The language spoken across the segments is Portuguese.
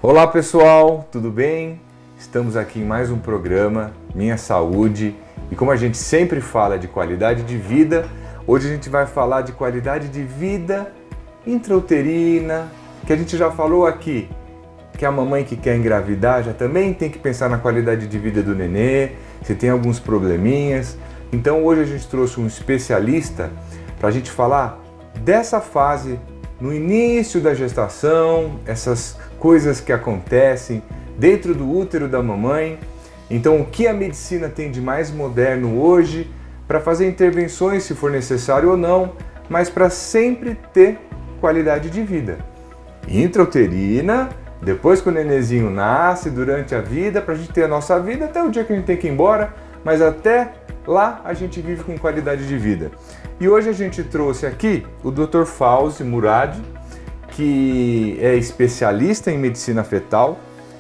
Olá pessoal, tudo bem? Estamos aqui em mais um programa Minha Saúde e como a gente sempre fala de qualidade de vida, hoje a gente vai falar de qualidade de vida intrauterina, que a gente já falou aqui, que a mamãe que quer engravidar já também tem que pensar na qualidade de vida do nenê, se tem alguns probleminhas. Então hoje a gente trouxe um especialista para a gente falar dessa fase no início da gestação, essas coisas que acontecem dentro do útero da mamãe. Então, o que a medicina tem de mais moderno hoje para fazer intervenções, se for necessário ou não, mas para sempre ter qualidade de vida. Intrauterina, depois que o nenenzinho nasce, durante a vida, para a gente ter a nossa vida até o dia que a gente tem que ir embora, mas até lá a gente vive com qualidade de vida. E hoje a gente trouxe aqui o Dr. Fauzi Murad, que é especialista em medicina fetal,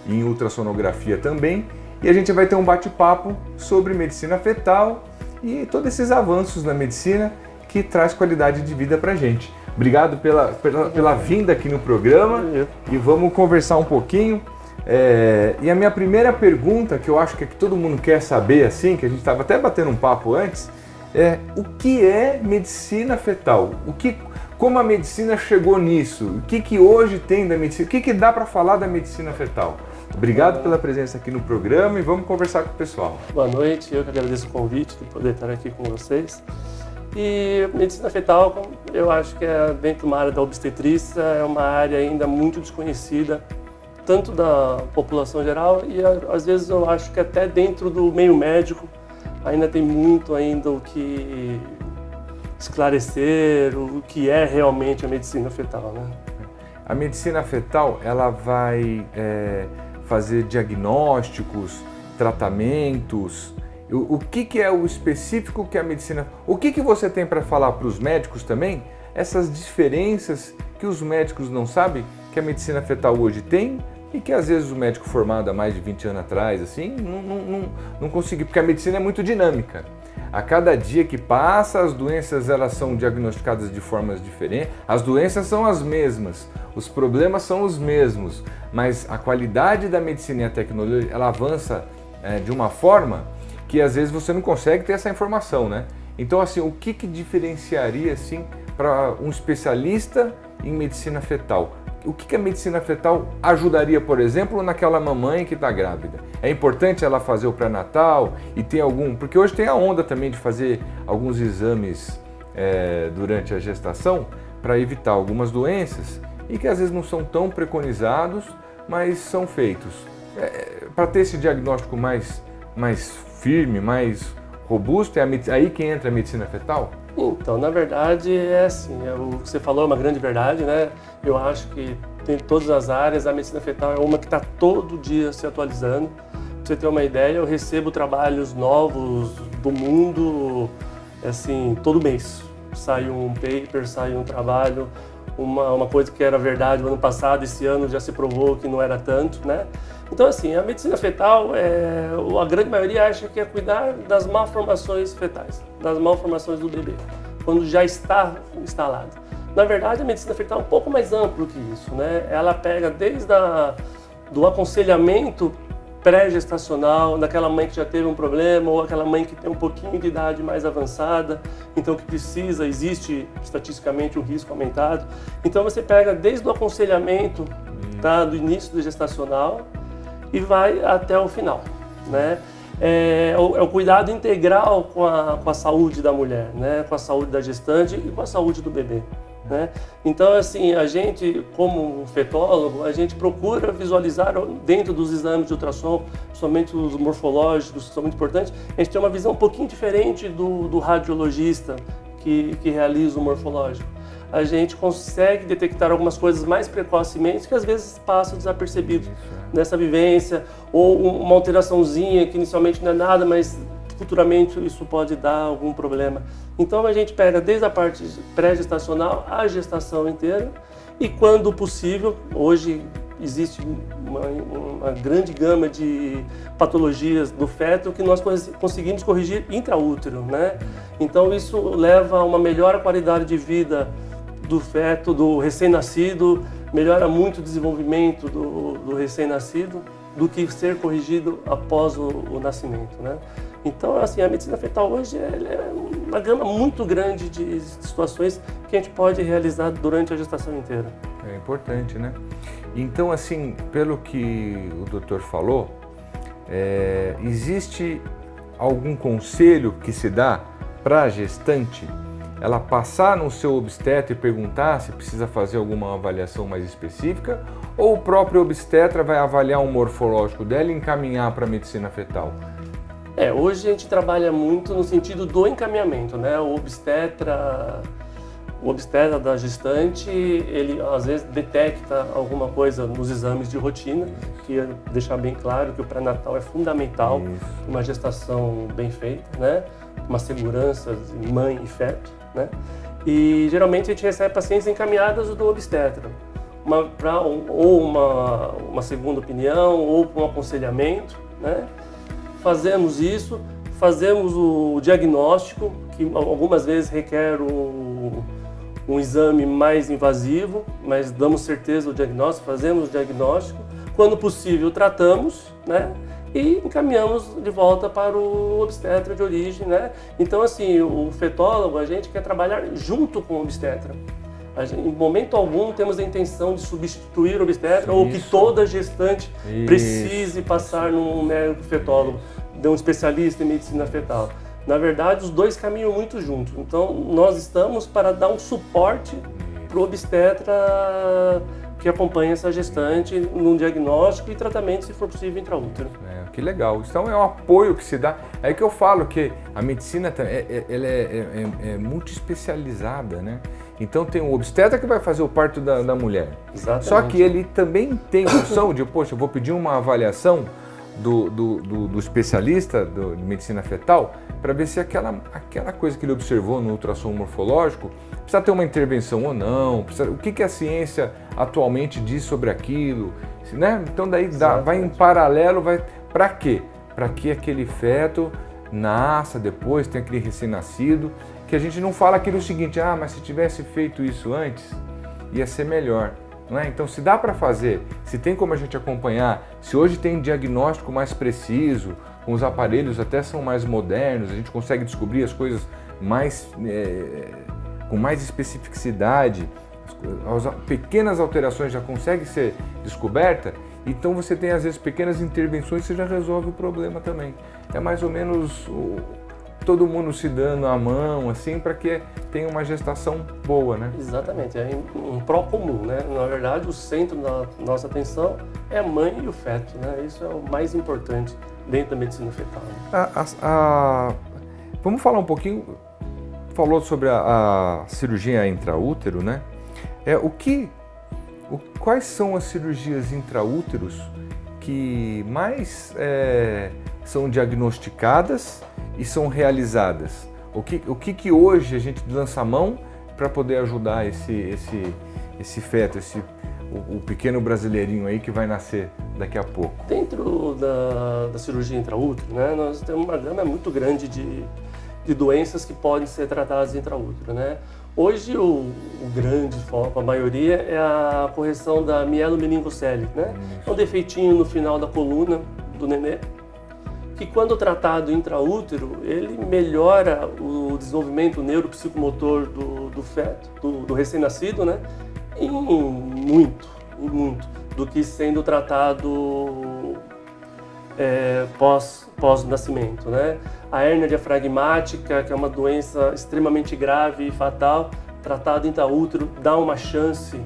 em ultrassonografia também, e a gente vai ter um bate-papo sobre medicina fetal e todos esses avanços na medicina que traz qualidade de vida pra gente. Obrigado pela vinda aqui no programa e vamos conversar um pouquinho. E a minha primeira pergunta, que eu acho que é que todo mundo quer saber, assim, que a gente estava até batendo um papo antes, é o que é medicina fetal? Como a medicina chegou nisso? O que hoje tem da medicina? O que dá para falar da medicina fetal? Obrigado pela presença aqui no programa e vamos conversar com o pessoal. Boa noite, eu que agradeço o convite de poder estar aqui com vocês. E medicina fetal, eu acho que é dentro de uma área da obstetrícia, é uma área ainda muito desconhecida, tanto da população geral e às vezes eu acho que até dentro do meio médico ainda tem muito ainda o que esclarecer, o que é realmente a medicina fetal, né? A medicina fetal, ela vai fazer diagnósticos, tratamentos. O que é o específico que a medicina... O que você tem para falar para os médicos também? Essas diferenças que os médicos não sabem que a medicina fetal hoje tem e que às vezes o médico formado há mais de 20 anos atrás, assim, não conseguiu, porque a medicina é muito dinâmica. A cada dia que passa, as doenças elas são diagnosticadas de formas diferentes, as doenças são as mesmas, os problemas são os mesmos, mas a qualidade da medicina e a tecnologia, ela avança de uma forma que às vezes você não consegue ter essa informação, né? Então, assim, o que diferenciaria, assim, para um especialista em medicina fetal? O que a medicina fetal ajudaria, por exemplo, naquela mamãe que está grávida? É importante ela fazer o pré-natal e tem algum... Porque hoje tem a onda também de fazer alguns exames durante a gestação para evitar algumas doenças e que às vezes não são tão preconizados, mas são feitos. Para ter esse diagnóstico mais firme, mais robusto, é aí que entra a medicina fetal? Então, na verdade, é assim, o que você falou é uma grande verdade, né? Eu acho que tem todas as áreas, a medicina fetal é uma que está todo dia se atualizando. Pra você ter uma ideia, eu recebo trabalhos novos do mundo, assim, todo mês. Sai um paper, sai um trabalho, uma coisa que era verdade no ano passado, esse ano já se provou que não era tanto, né? Então, assim, a medicina fetal, a grande maioria acha que é cuidar das malformações fetais, das malformações do bebê, quando já está instalado. Na verdade, a medicina fetal é um pouco mais amplo que isso, né? Ela pega desde do aconselhamento pré-gestacional, daquela mãe que já teve um problema, ou aquela mãe que tem um pouquinho de idade mais avançada, então que existe estatisticamente um risco aumentado. Então você pega desde o aconselhamento, tá, do início do gestacional, e vai até o final, né? É o cuidado integral com a saúde da mulher, né? Com a saúde da gestante e com a saúde do bebê, né? Então, assim, a gente, como fetólogo, a gente procura visualizar dentro dos exames de ultrassom, somente os morfológicos, que são muito importantes, a gente tem uma visão um pouquinho diferente do radiologista que realiza o morfológico. A gente consegue detectar algumas coisas mais precocemente que às vezes passam desapercebidos nessa vivência, ou uma alteraçãozinha que inicialmente não é nada, mas futuramente isso pode dar algum problema. Então a gente pega desde a parte pré-gestacional a gestação inteira e quando possível, hoje existe uma grande gama de patologias do feto que nós conseguimos corrigir intraútero, né? Então isso leva a uma melhor qualidade de vida do feto, do recém-nascido, melhora muito o desenvolvimento do recém-nascido do que ser corrigido após o nascimento, né? Então, assim, a medicina fetal hoje é uma gama muito grande de situações que a gente pode realizar durante a gestação inteira. É importante, né? Então, assim, pelo que o doutor falou, existe algum conselho que se dá para a gestante ela passar no seu obstetra e perguntar se precisa fazer alguma avaliação mais específica, ou o próprio obstetra vai avaliar o morfológico dela e encaminhar para a medicina fetal? Hoje a gente trabalha muito no sentido do encaminhamento, né? O obstetra da gestante, ele às vezes detecta alguma coisa nos exames de rotina, que é deixar bem claro que o pré-natal é fundamental, uma gestação bem feita, né? Uma segurança de mãe e feto, né? E geralmente a gente recebe pacientes encaminhadas do obstetra, para uma segunda opinião ou para um aconselhamento, né? Fazemos isso, fazemos o diagnóstico, que algumas vezes requer um exame mais invasivo, mas damos certeza do diagnóstico, fazemos o diagnóstico, quando possível tratamos, né? E encaminhamos de volta para o obstetra de origem, né? Então, assim, o fetólogo, a gente quer trabalhar junto com o obstetra. Em momento algum temos a intenção de substituir o obstetra ou que toda gestante precise passar num médico fetólogo, de um especialista em medicina fetal. Na verdade, os dois caminham muito juntos. Então, nós estamos para dar um suporte para o obstetra que acompanha essa gestante no diagnóstico e tratamento, se for possível, intraútero. Que legal. Então é um apoio que se dá. É que eu falo que a medicina ela é muito especializada, né? Então tem o obstetra que vai fazer o parto da mulher. Exatamente. Só que ele também tem noção de, poxa, eu vou pedir uma avaliação do especialista de medicina fetal para ver se aquela coisa que ele observou no ultrassom morfológico precisa ter uma intervenção ou não, o que a ciência atualmente diz sobre aquilo, né? Então daí vai em paralelo, para quê? Para que aquele feto nasça depois, tem aquele recém-nascido, que a gente não fala aquilo seguinte, mas se tivesse feito isso antes, ia ser melhor. Não é? Então, se dá para fazer, se tem como a gente acompanhar, se hoje tem diagnóstico mais preciso, com os aparelhos até são mais modernos, a gente consegue descobrir as coisas com mais especificidade, as pequenas alterações já conseguem ser descobertas, então você tem às vezes pequenas intervenções e você já resolve o problema também. É mais ou menos todo mundo se dando a mão, assim, para que tenha uma gestação boa, né? Exatamente, é um pró comum, né? Na verdade, o centro da nossa atenção é a mãe e o feto, né? Isso é o mais importante dentro da medicina fetal. Né? Vamos falar um pouquinho, falou sobre a cirurgia intraútero, né? Quais são as cirurgias intraúteros que mais são diagnosticadas e são realizadas? O que hoje a gente lança a mão para poder ajudar esse feto, o pequeno brasileirinho aí que vai nascer daqui a pouco? Dentro da cirurgia intraútero, né, nós temos uma gama muito grande de doenças que podem ser tratadas intraútero, né? Hoje o grande foco, a maioria, é a correção da mielomeningocele, né? É um defeitinho no final da coluna do nenê, que quando tratado intraútero, ele melhora o desenvolvimento neuropsicomotor do feto, do recém-nascido, né? Em muito, do que sendo tratado pós-nascimento, né? A hérnia diafragmática, que é uma doença extremamente grave e fatal, tratada intraútero, dá uma chance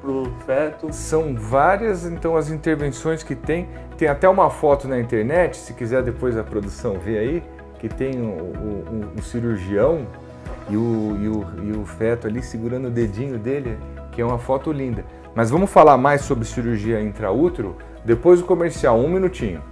para o feto. São várias, então, as intervenções que tem. Tem até uma foto na internet, se quiser depois a produção ver aí, que tem um cirurgião e o feto ali segurando o dedinho dele, que é uma foto linda. Mas vamos falar mais sobre cirurgia intraútero depois do comercial, 1 minutinho.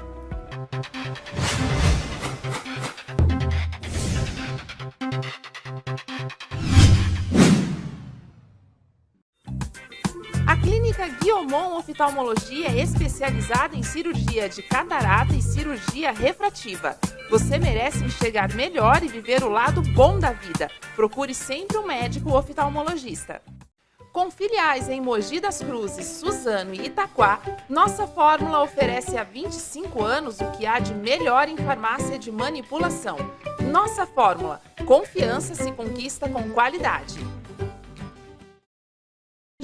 A Clínica Guiomar Salomon Oftalmologia é especializada em cirurgia de catarata e cirurgia refrativa. Você merece enxergar melhor e viver o lado bom da vida. Procure sempre um médico oftalmologista. Com filiais em Mogi das Cruzes, Suzano e Itaquá, nossa fórmula oferece há 25 anos o que há de melhor em farmácia de manipulação. Nossa fórmula, confiança se conquista com qualidade.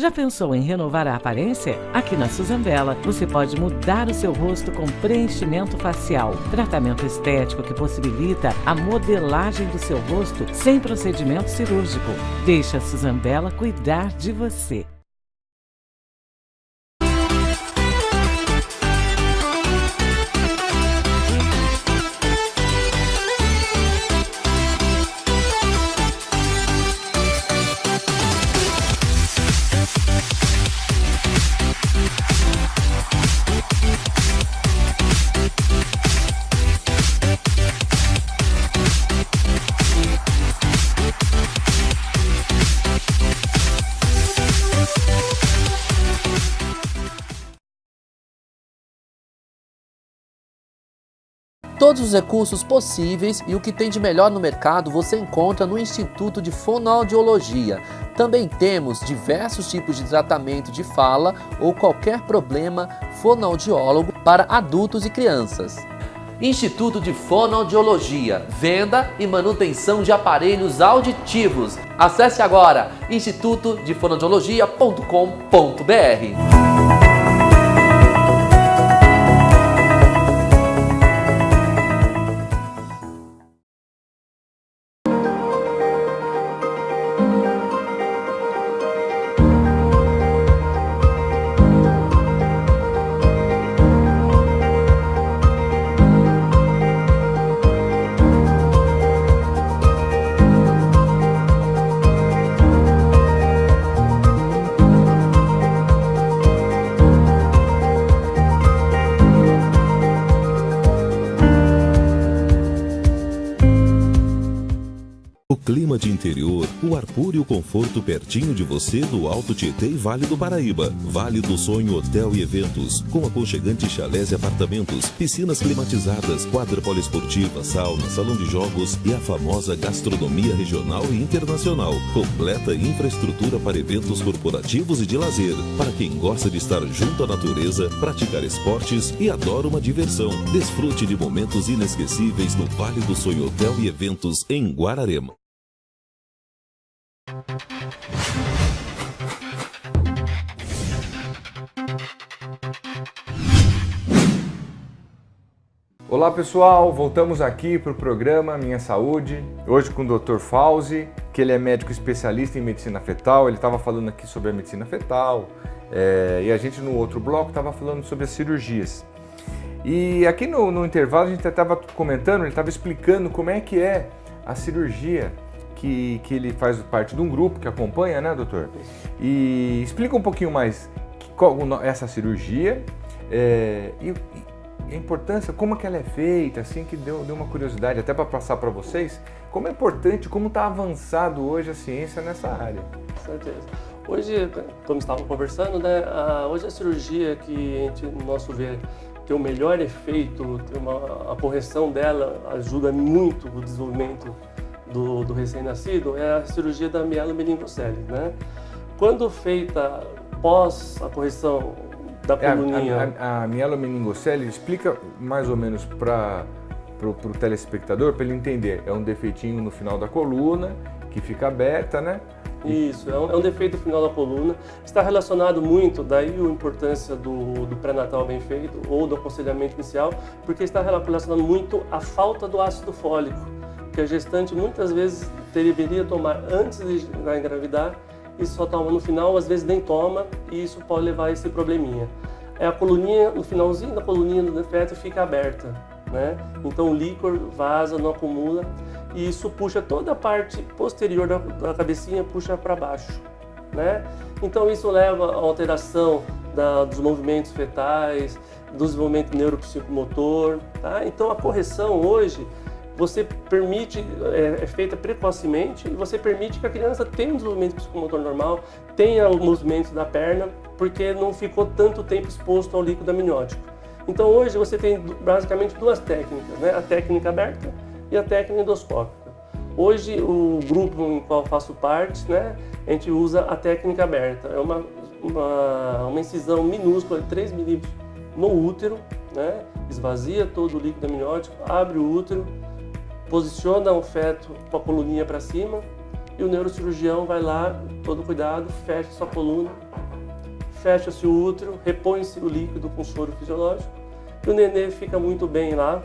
Já pensou em renovar a aparência? Aqui na Suzambela, você pode mudar o seu rosto com preenchimento facial, tratamento estético que possibilita a modelagem do seu rosto sem procedimento cirúrgico. Deixe a Suzambela cuidar de você. Todos os recursos possíveis e o que tem de melhor no mercado você encontra no Instituto de Fonoaudiologia. Também temos diversos tipos de tratamento de fala ou qualquer problema fonoaudiólogo para adultos e crianças. Instituto de Fonoaudiologia, venda e manutenção de aparelhos auditivos. Acesse agora institutodefonoaudiologia.com.br. Clima de interior, o ar puro e o conforto pertinho de você do Alto Tietê e Vale do Paraíba. Vale do Sonho Hotel e Eventos, com aconchegantes chalés e apartamentos, piscinas climatizadas, quadra poliesportiva, sauna, salão de jogos e a famosa gastronomia regional e internacional. Completa infraestrutura para eventos corporativos e de lazer, para quem gosta de estar junto à natureza, praticar esportes e adora uma diversão. Desfrute de momentos inesquecíveis no Vale do Sonho Hotel e Eventos, em Guararema. Olá pessoal, voltamos aqui para o programa Minha Saúde, hoje com o Dr. Fauzi, que ele é médico especialista em medicina fetal. Ele estava falando aqui sobre a medicina fetal e a gente no outro bloco estava falando sobre as cirurgias. E aqui no intervalo a gente estava comentando, ele estava explicando como é que é a cirurgia que ele faz parte de um grupo que acompanha, né, doutor? E explica um pouquinho mais qual essa cirurgia e a importância, como que ela é feita, assim, que deu uma curiosidade até para passar para vocês, como é importante, como está avançado hoje a ciência nessa área. Com certeza. Hoje, como estavam conversando, né, hoje a cirurgia que a gente, no nosso ver, tem o melhor efeito, a correção dela ajuda muito o desenvolvimento do recém-nascido, é a cirurgia da mielomeningocele, né? Quando feita pós a correção da coluninha... A mielomeningocele, explica mais ou menos para o telespectador, para ele entender. É um defeitinho no final da coluna, que fica aberta, né? Isso, é um defeito no final da coluna. Está relacionado muito, daí a importância do pré-natal bem feito, ou do aconselhamento inicial, porque está relacionado muito à falta do ácido fólico, que a gestante muitas vezes deveria tomar antes de engravidar e só toma no final, às vezes nem toma, e isso pode levar a esse probleminha. A coluninha, no finalzinho da coluninha do feto fica aberta, né? Então o líquor vaza, não acumula, e isso puxa toda a parte posterior da cabecinha, puxa para baixo, né? Então isso leva à alteração dos movimentos fetais, do desenvolvimento neuropsicomotor, tá? Então a correção hoje você permite, é feita precocemente, e você permite que a criança tenha um desenvolvimento psicomotor normal, tenha o movimento da perna, porque não ficou tanto tempo exposto ao líquido amniótico. Então hoje você tem basicamente duas técnicas, né? A técnica aberta e a técnica endoscópica. Hoje o grupo em qual eu faço parte, né, a gente usa a técnica aberta. É uma incisão minúscula de 3 milímetros no útero, né? Esvazia todo o líquido amniótico, abre o útero, posiciona o feto com a coluninha para cima e o neurocirurgião vai lá, todo cuidado, fecha sua coluna, fecha-se o útero, repõe-se o líquido com soro fisiológico e o nenê fica muito bem lá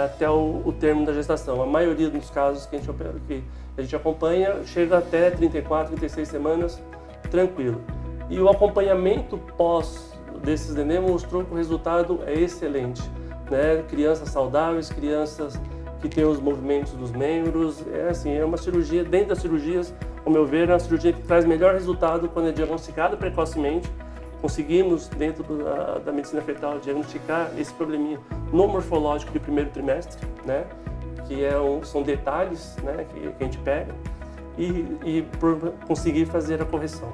até o termo da gestação. A maioria dos casos que a gente acompanha chega até 34, 36 semanas tranquilo. E o acompanhamento pós desses nenê mostrou que o resultado é excelente, né? Crianças saudáveis, crianças que têm os movimentos dos membros, é uma cirurgia, dentro das cirurgias, ao meu ver, é uma cirurgia que traz melhor resultado quando é diagnosticada precocemente. Conseguimos, dentro da medicina fetal, diagnosticar esse probleminha no morfológico de primeiro trimestre, né? Que são detalhes, né, que a gente pega e conseguir fazer a correção.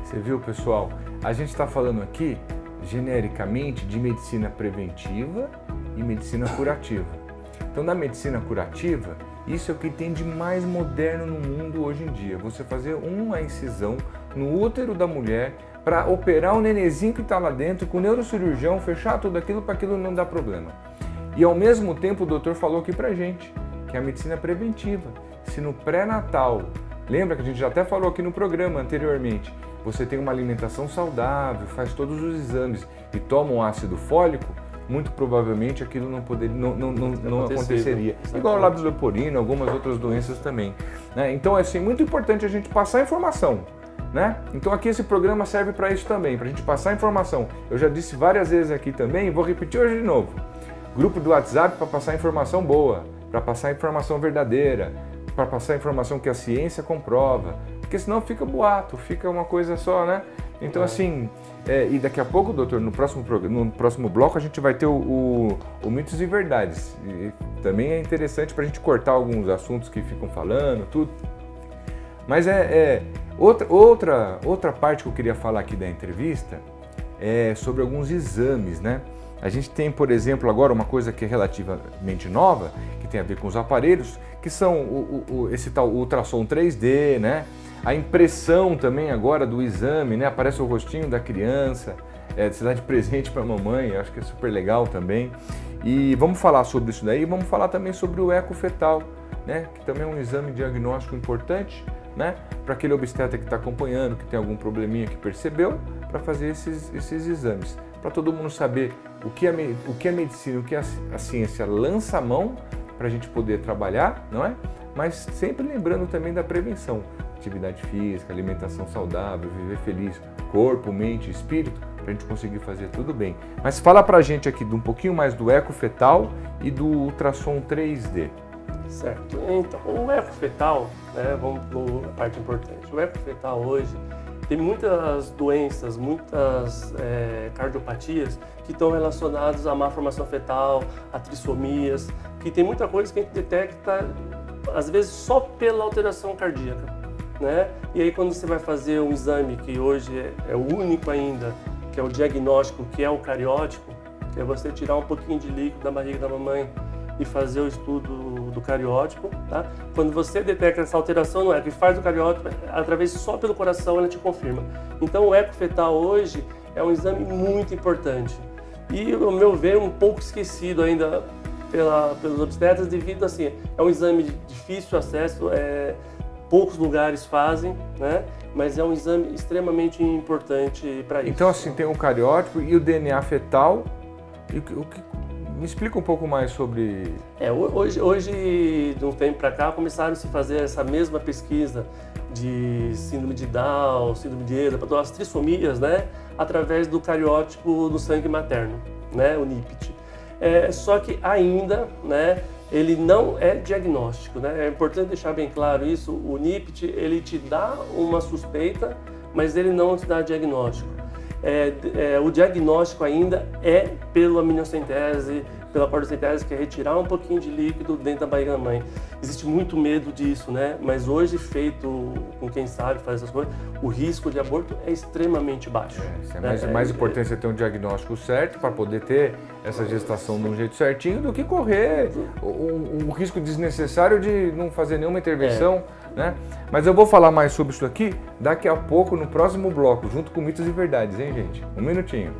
Você viu, pessoal? A gente está falando aqui, genericamente, de medicina preventiva e medicina curativa. Então, na medicina curativa, isso é o que tem de mais moderno no mundo hoje em dia. Você fazer uma incisão no útero da mulher para operar o nenezinho que está lá dentro, com o neurocirurgião, fechar tudo aquilo para aquilo não dar problema. E ao mesmo tempo o doutor falou aqui pra gente, que é a medicina preventiva. Se no pré-natal, lembra que a gente já até falou aqui no programa anteriormente, você tem uma alimentação saudável, faz todos os exames e toma um ácido fólico, muito provavelmente aquilo não aconteceria. Igual o lábio leporino, algumas outras doenças também, né? Então é assim, muito importante a gente passar informação, né? Então aqui esse programa serve para isso também, para a gente passar informação. Eu já disse várias vezes aqui também e vou repetir hoje de novo. Grupo do WhatsApp para passar informação boa, para passar informação verdadeira, para passar informação que a ciência comprova, porque senão fica boato, fica uma coisa só, né? Então assim, e daqui a pouco, doutor, no próximo bloco a gente vai ter o mitos e verdades. E também é interessante para a gente cortar alguns assuntos que ficam falando, tudo. Mas outra parte que eu queria falar aqui da entrevista é sobre alguns exames, né? A gente tem, por exemplo, agora uma coisa que é relativamente nova, que tem a ver com os aparelhos, que são esse tal ultrassom 3D, né? A impressão também agora do exame, né? Aparece o rostinho da criança, se dá de presente para a mamãe, eu acho que é super legal também. E vamos falar sobre isso daí, vamos falar também sobre o eco fetal, né? Que também é um exame diagnóstico importante, né? Para aquele obstetra que está acompanhando, que tem algum probleminha que percebeu, para fazer esses exames. Para todo mundo saber o que a medicina, o que a ciência lança a mão para a gente poder trabalhar, não é? Mas sempre lembrando também da prevenção. Atividade física, alimentação saudável, viver feliz, corpo, mente, espírito, para a gente conseguir fazer tudo bem. Mas fala para a gente aqui de um pouquinho mais do eco fetal e do ultrassom 3D. Certo. Então, o eco fetal, né, vamos para a parte importante. O eco fetal hoje tem muitas doenças, muitas cardiopatias que estão relacionadas à má formação fetal, a trissomias, que tem muita coisa que a gente detecta, às vezes, só pela alteração cardíaca, né? E aí quando você vai fazer um exame que hoje é o único ainda, que é o diagnóstico, que é o cariótipo, que é você tirar um pouquinho de líquido da barriga da mamãe e fazer o estudo do cariótipo, tá? Quando você detecta essa alteração no eco e faz o cariótipo, através só pelo coração ela te confirma. Então o eco fetal hoje é um exame muito importante e, ao meu ver, um pouco esquecido ainda pelos obstetras devido assim, é um exame de difícil acesso, poucos lugares fazem, né? Mas é um exame extremamente importante para isso. Então assim, tem o cariótipo e o DNA fetal. Me explica um pouco mais sobre... Hoje, de um tempo para cá, começaram a se fazer essa mesma pesquisa de síndrome de Down, síndrome de Eda, para as trissomias, né? Através do cariótipo do sangue materno, né? O NIPT. Só que ainda, né? Ele não é diagnóstico, né? É importante deixar bem claro isso. O NIPT, ele te dá uma suspeita, mas ele não te dá diagnóstico. O diagnóstico ainda é pela amniocentese, pela portocentese, que é retirar um pouquinho de líquido dentro da barriga da mãe. Existe muito medo disso, né? Mas hoje, feito com quem sabe fazer essas coisas, o risco de aborto é extremamente baixo. Mais importante é ter um diagnóstico certo para poder ter essa gestação de um jeito certinho do que correr um risco desnecessário de não fazer nenhuma intervenção, né? Mas eu vou falar mais sobre isso aqui daqui a pouco no próximo bloco, junto com Mitos e Verdades, hein, gente? Um minutinho.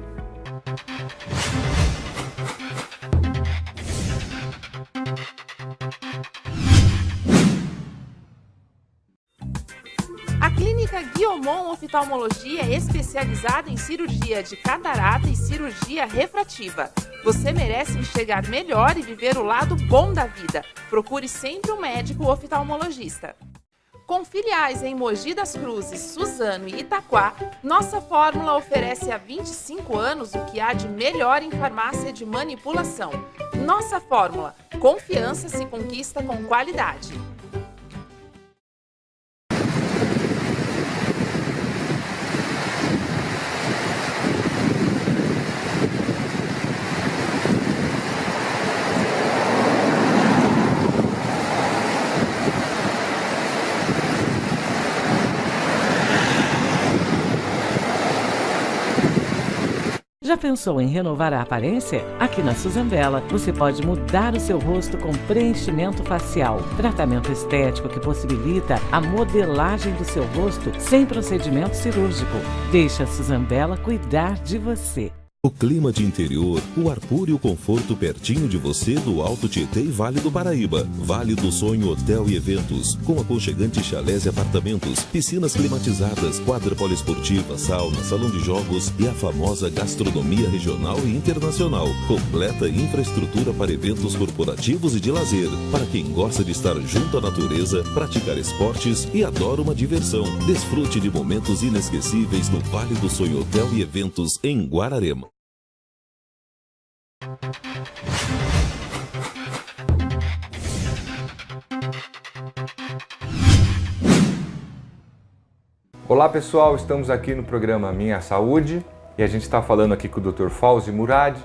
A Clínica Guiomon Oftalmologia é especializada em cirurgia de catarata e cirurgia refrativa. Você merece enxergar melhor e viver o lado bom da vida. Procure sempre um médico oftalmologista. Com filiais em Mogi das Cruzes, Suzano e Itaquá, nossa fórmula oferece há 25 anos o que há de melhor em farmácia de manipulação. Nossa fórmula, confiança se conquista com qualidade. Já pensou em renovar a aparência? Aqui na Suzambela, você pode mudar o seu rosto com preenchimento facial, tratamento estético que possibilita a modelagem do seu rosto sem procedimento cirúrgico. Deixe a Suzambela cuidar de você. O clima de interior, o ar puro e o conforto pertinho de você do Alto Tietê e Vale do Paraíba. Vale do Sonho Hotel e Eventos, com aconchegantes chalés e apartamentos, piscinas climatizadas, quadra poliesportiva, sauna, salão de jogos e a famosa gastronomia regional e internacional. Completa infraestrutura para eventos corporativos e de lazer, para quem gosta de estar junto à natureza, praticar esportes e adora uma diversão. Desfrute de momentos inesquecíveis no Vale do Sonho Hotel e Eventos em Guararema. Olá pessoal, estamos aqui no programa Minha Saúde e a gente está falando aqui com o Dr. Fauzi Murad,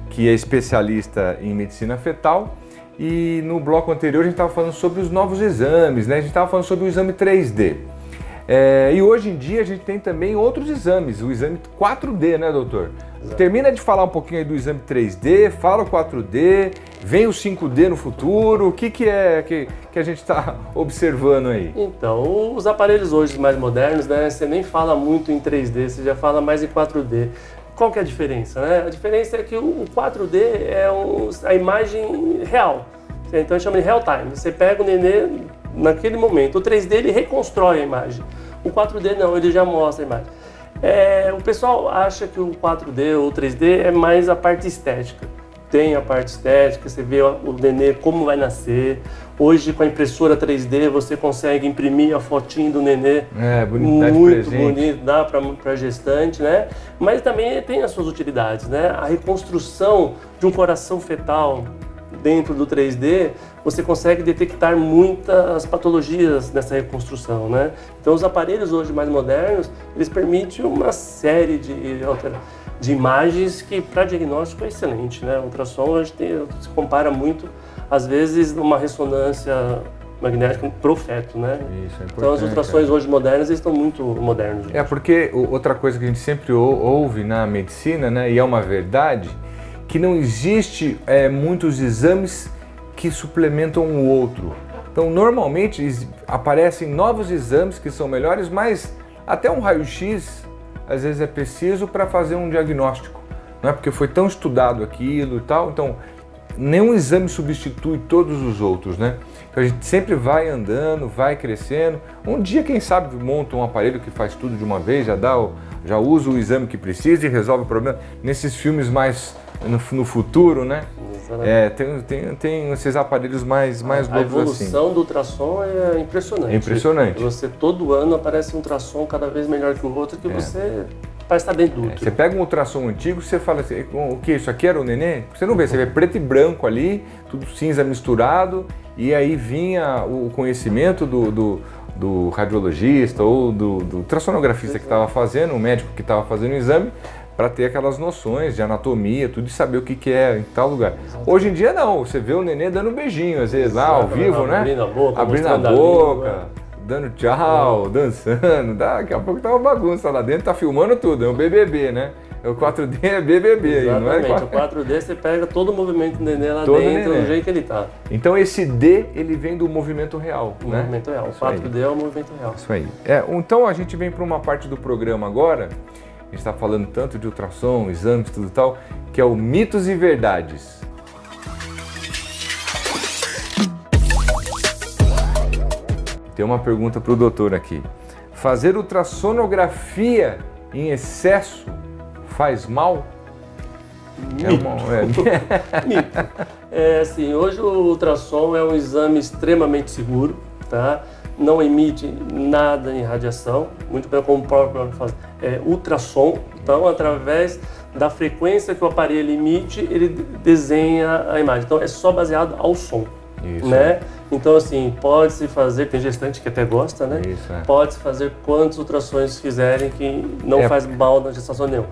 que é especialista em medicina fetal, e no bloco anterior a gente estava falando sobre os novos exames, né? A gente estava falando sobre o exame 3D. E hoje em dia a gente tem também outros exames, o exame 4D, né, doutor? Exato. Termina de falar um pouquinho aí do exame 3D, fala o 4D, vem o 5D no futuro, o que é que a gente está observando aí? Então, os aparelhos hoje mais modernos, né, você nem fala muito em 3D, você já fala mais em 4D. Qual que é a diferença, né? A diferença é que o 4D é a imagem real, então chama de real time, você pega o nenê naquele momento. O 3D ele reconstrói a imagem, o 4D não, ele já mostra a imagem. O pessoal acha que o 4D ou o 3D é mais a parte estética. Tem a parte estética, você vê o nenê como vai nascer. Hoje com a impressora 3D você consegue imprimir a fotinho do nenê, muito bonito, dá para gestante, né? Mas também tem as suas utilidades, né? A reconstrução de um coração fetal dentro do 3D, você consegue detectar muitas patologias nessa reconstrução, né? Então os aparelhos hoje mais modernos, eles permitem uma série de imagens que para diagnóstico é excelente, né? O ultrassom a gente se compara muito, às vezes, numa ressonância magnética pro feto, né? Isso, é importante. Então as ultrassons hoje modernas estão muito modernos. Porque outra coisa que a gente sempre ouve na medicina, né, e é uma verdade, que não existe muitos exames que suplementam o outro. Então, normalmente aparecem novos exames que são melhores, mas até um raio-x às vezes é preciso para fazer um diagnóstico, não é? Porque foi tão estudado aquilo e tal, então nenhum exame substitui todos os outros, né? Então a gente sempre vai andando, vai crescendo. Um dia, quem sabe, monta um aparelho que faz tudo de uma vez, já usa o exame que precisa e resolve o problema. Nesses filmes mais no futuro, né? Tem esses aparelhos mais loucos assim. A evolução do ultrassom é impressionante. É impressionante. Todo ano aparece um ultrassom cada vez melhor que o outro, que você parece estar dentro do útero. Você pega um ultrassom antigo, você fala assim, o que? Isso aqui era o nenê? Você não vê, você vê preto e branco ali, tudo cinza misturado, e aí vinha o conhecimento do radiologista ou do ultrassonografista que estava fazendo, o médico que estava fazendo o exame, para ter aquelas noções de anatomia, tudo, e saber o que é em tal lugar. Hoje em dia não, você vê o nenê dando um beijinho, às vezes lá ao vivo, né? Abrindo a boca, dando tchau, dançando, daqui a pouco tá uma bagunça lá dentro, tá filmando tudo, é um BBB, né? O 4D é BBB aí, não é? Exatamente, o 4D você pega todo o movimento do nenê lá dentro, do jeito que ele tá. Então esse D, ele vem do movimento real, O né? movimento real, o 4D é o movimento real. Isso aí. Então a gente vem para uma parte do programa agora, a gente está falando tanto de ultrassom, exames, tudo tal, que é o mitos e verdades. Tem uma pergunta para o doutor aqui. Fazer ultrassonografia em excesso faz mal? Mito. Assim, hoje o ultrassom é um exame extremamente seguro, tá? Não emite nada em radiação, muito bem como o próprio nome faz. É ultrassom, então através da frequência que o aparelho emite, ele desenha a imagem. Então é só baseado ao som. Isso. Né? Então assim, pode-se fazer, tem gestante que até gosta, né? Isso, Pode-se fazer quantas ultrassons quiserem que não faz mal na gestação nenhuma.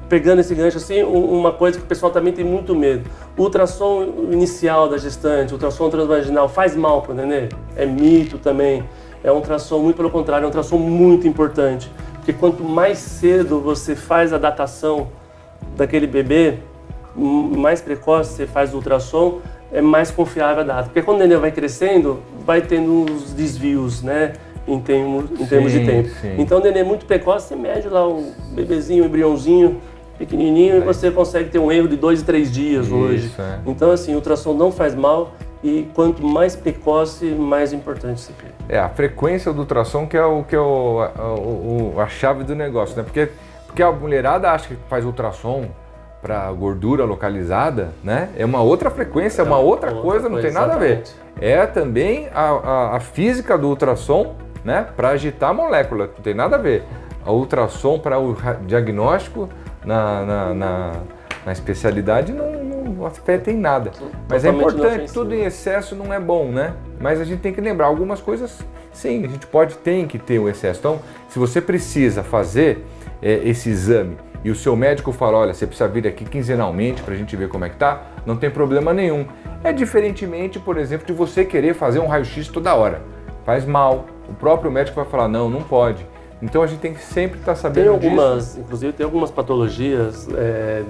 Pegando esse gancho assim, uma coisa que o pessoal também tem muito medo. O ultrassom inicial da gestante, o ultrassom transvaginal faz mal para o nenê? É mito também. É um ultrassom, muito pelo contrário, é um ultrassom muito importante. Porque quanto mais cedo você faz a datação daquele bebê, mais precoce você faz o ultrassom, é mais confiável a data. Porque quando o neném vai crescendo, vai tendo uns desvios, né? Em termos de tempo. Sim. Então o neném muito precoce, você mede lá um bebezinho, um embriãozinho pequenininho e você consegue ter um erro de 2 e 3 dias hoje. Então assim, o ultrassom não faz mal e quanto mais precoce, mais importante você tem. A frequência do ultrassom que é a chave do negócio, né? Porque a mulherada acha que faz ultrassom para gordura localizada, né? É uma outra frequência, é uma outra coisa, não tem nada a ver. É também a física do ultrassom, né? Para agitar a molécula, não tem nada a ver. A ultrassom para o diagnóstico na especialidade não afeta em nada. Mas é importante, tudo em excesso não é bom, né? Mas a gente tem que lembrar, algumas coisas, sim, a gente tem que ter o excesso. Então, se você precisa fazer esse exame e o seu médico fala, olha, você precisa vir aqui quinzenalmente para a gente ver como é que tá, não tem problema nenhum. É diferentemente, por exemplo, de você querer fazer um raio-x toda hora. Faz mal. O próprio médico vai falar, não pode. Então a gente tem que sempre estar sabendo disso. Inclusive tem algumas patologias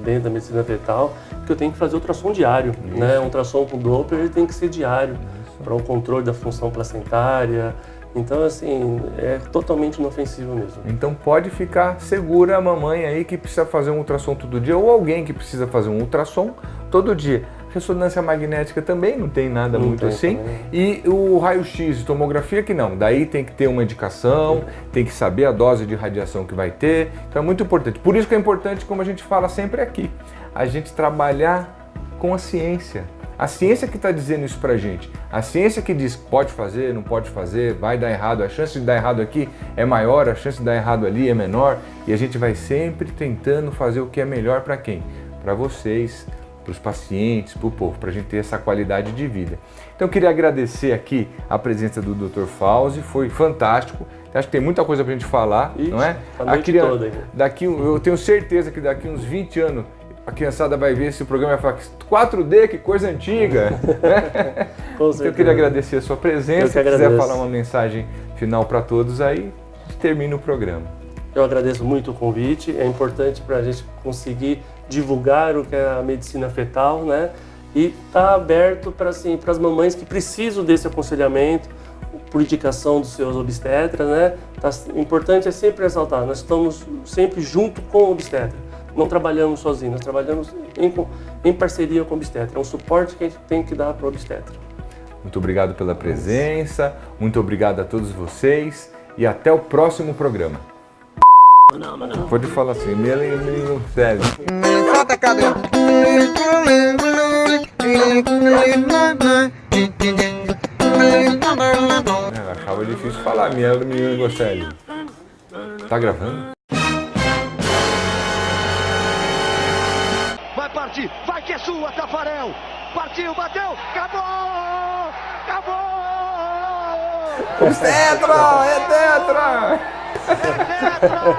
dentro da medicina fetal que eu tenho que fazer ultrassom diário, né? Um ultrassom com Doppler ele tem que ser diário para o controle da função placentária. Então assim, é totalmente inofensivo mesmo. Então pode ficar segura a mamãe aí que precisa fazer um ultrassom todo dia ou alguém que precisa fazer um ultrassom todo dia. Ressonância magnética também não tem nada muito assim. E o raio-x, tomografia que não. Daí tem que ter uma indicação, tem que saber a dose de radiação que vai ter. Então é muito importante. Por isso que é importante, como a gente fala sempre aqui, a gente trabalhar com a ciência. A ciência que está dizendo isso pra gente. A ciência que diz pode fazer, não pode fazer, vai dar errado. A chance de dar errado aqui é maior, a chance de dar errado ali é menor. E a gente vai sempre tentando fazer o que é melhor para quem? Para vocês, para os pacientes, para o povo, para a gente ter essa qualidade de vida. Então eu queria agradecer aqui a presença do Dr. Fauzi, foi fantástico. Acho que tem muita coisa para a gente falar, não é? A noite toda, eu tenho certeza que daqui uns 20 anos a criançada vai ver esse programa e vai falar 4D, que coisa antiga. Com certeza. Então eu queria agradecer a sua presença. Se quiser falar uma mensagem final para todos aí, a gente termina o programa. Eu agradeço muito o convite, é importante para a gente conseguir divulgar o que é a medicina fetal, né? E tá aberto para assim, as mamães que precisam desse aconselhamento, por indicação dos seus obstetras, né? Importante é sempre ressaltar, nós estamos sempre junto com o obstetra, não trabalhamos sozinhos, nós trabalhamos em parceria com o obstetra, é um suporte que a gente tem que dar para o obstetra. Muito obrigado pela presença, muito obrigado a todos vocês e até o próximo programa. Pode falar assim, meio sério. Eu achava difícil falar, menino Gosselli. Tá gravando? Vai partir, vai que é sua, Tafarel! Partiu, bateu, acabou! Acabou! Tetra! É tetra! É tetra!